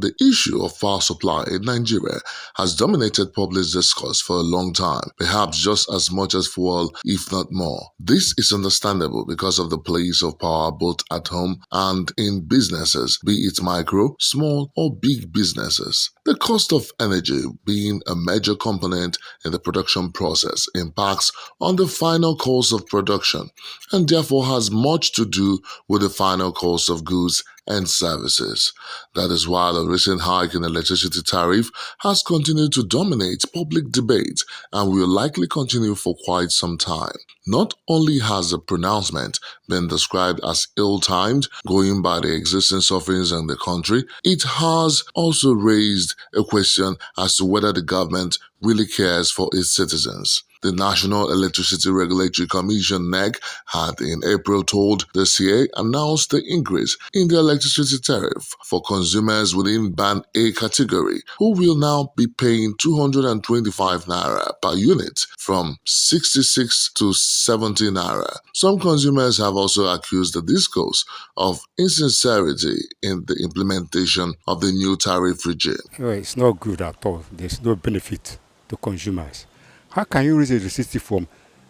the issue of power supply in Nigeria has dominated public discourse for a long time, perhaps just as much as fuel, if not more. This is understandable because of the place of power both at home and in businesses, be it micro, small, or big businesses. The cost of energy, being a major component in the production process, impacts on the final cost of production and therefore has much to do with the final cost of goods and services. That is why the recent hike in electricity tariff has continued to dominate public debate and will likely continue for quite some time. Not only has the pronouncement been described as ill-timed, going by the existing sufferings in the country, it has also raised a question as to whether the government really cares for its citizens. The National Electricity Regulatory Commission (NEC) had in April told the CA announced the increase in the electricity tariff for consumers within Band A category, who will now be paying 225 naira per unit from 66 to 70 naira. Some consumers have also accused the discourse of insincerity in the implementation of the new tariff regime. It's not good at all. There's no benefit to consumers. How can you raise electricity from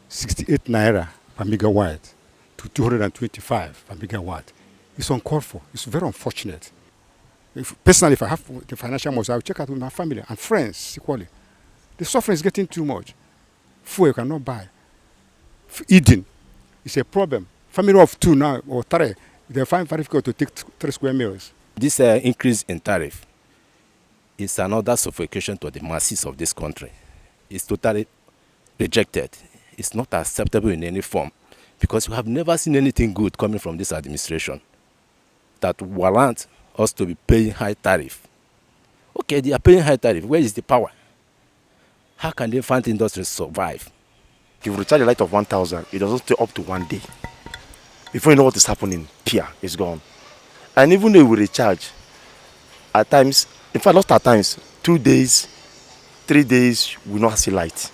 68 naira per megawatt to 225 per megawatt? It's uncalled for. It's very unfortunate. Personally, if I have the financial muscle, I will check out with my family and friends equally. The suffering is getting too much. Food you cannot buy. Eating is a problem. Family of two now, or three, they find very difficult to take 3 square meals. This increase in tariff is another suffocation to the masses of this country. It's totally rejected. It's not acceptable in any form because we have never seen anything good coming from this administration that warrant us to be paying high tariff. Okay, they are paying high tariff. Where is the power? How can the infant industry survive? If you recharge a light of 1,000, it doesn't stay up to 1 day. Before you know what is happening, it's gone. And even though we recharge, at times, in fact, not at times, 2 days, 3 days, we not see light.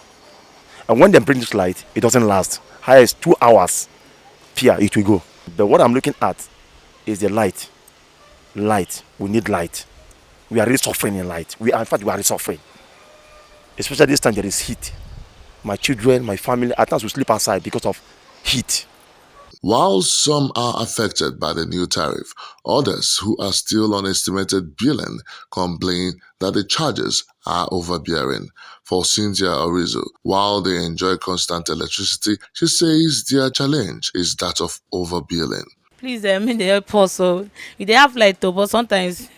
And when they bring this light, it doesn't last. Highest 2 hours, it will go. But what I'm looking at is the light. Light, we need light. We are really suffering in light. In fact, we are really suffering. Especially this time there is heat. My children, my family, at times we sleep outside because of heat. While some are affected by the new tariff, others who are still on estimated billing complain that the charges are overbearing. For Cynthia Orizo, while they enjoy constant electricity, she says their challenge is that of overbilling. Please, may they help us. So if they have light, but sometimes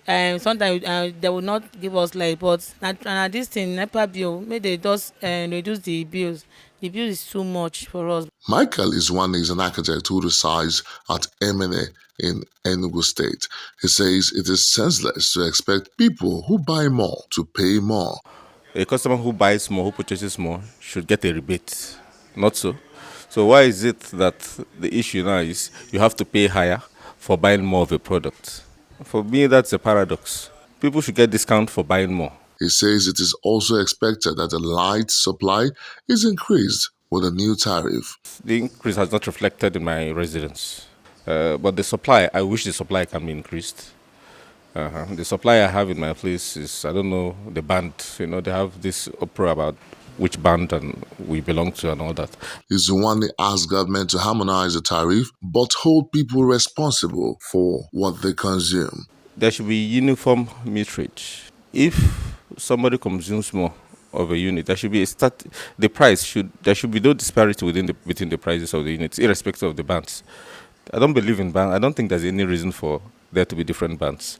they will not give us light. But and this thing, NEPA bill, may they just reduce the bills. The bill is too much for us. Michael is an architect who resides at Emene in Enugu State. He says it is senseless to expect people who buy more to pay more. A customer who buys more, who purchases more, should get a rebate. Not so. So why is it that the issue now is you have to pay higher for buying more of a product? For me, that's a paradox. People should get discount for buying more. He says it is also expected that the light supply is increased with a new tariff. The increase has not reflected in my residence. But the supply, I wish the supply can be increased. The supply I have in my place is, I don't know, the band. They have this uproar about which band and we belong to and all that. He's the one that asked government to harmonize the tariff, but hold people responsible for what they consume. There should be uniform meterage. If somebody consumes more of a unit, there should be there should be no disparity between the prices of the units, irrespective of the bands. I don't believe in bands. I don't think there's any reason for there to be different bands.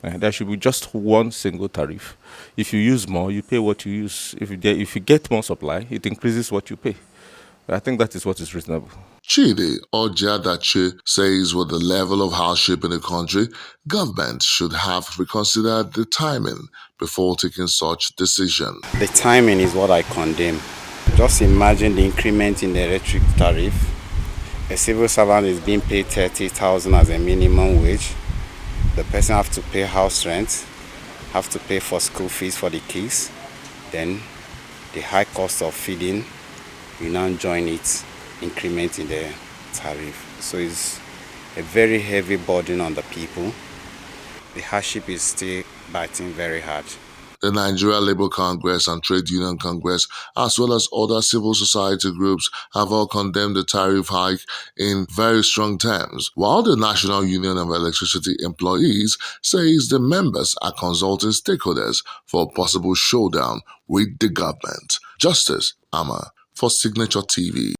There should be just one single tariff. If you use more, you pay what you use. If you get more supply, it increases what you pay. I think that is what is reasonable. Chidi Ojadachi says with the level of hardship in the country, government should have reconsidered the timing before taking such decision. The timing is what I condemn. Just imagine the increment in the electric tariff. A civil servant is being paid 30,000 as a minimum wage. The person have to pay house rent, have to pay for school fees for the kids. Then the high cost of feeding, you now join it, increment in the tariff. So it's a very heavy burden on the people. the hardship is still biting very hard. The Nigeria Labour Congress and Trade Union Congress, as well as other civil society groups, have all condemned the tariff hike in very strong terms, while the National Union of Electricity Employees says the members are consulting stakeholders for a possible showdown with the government. Justice Ama for Signature TV.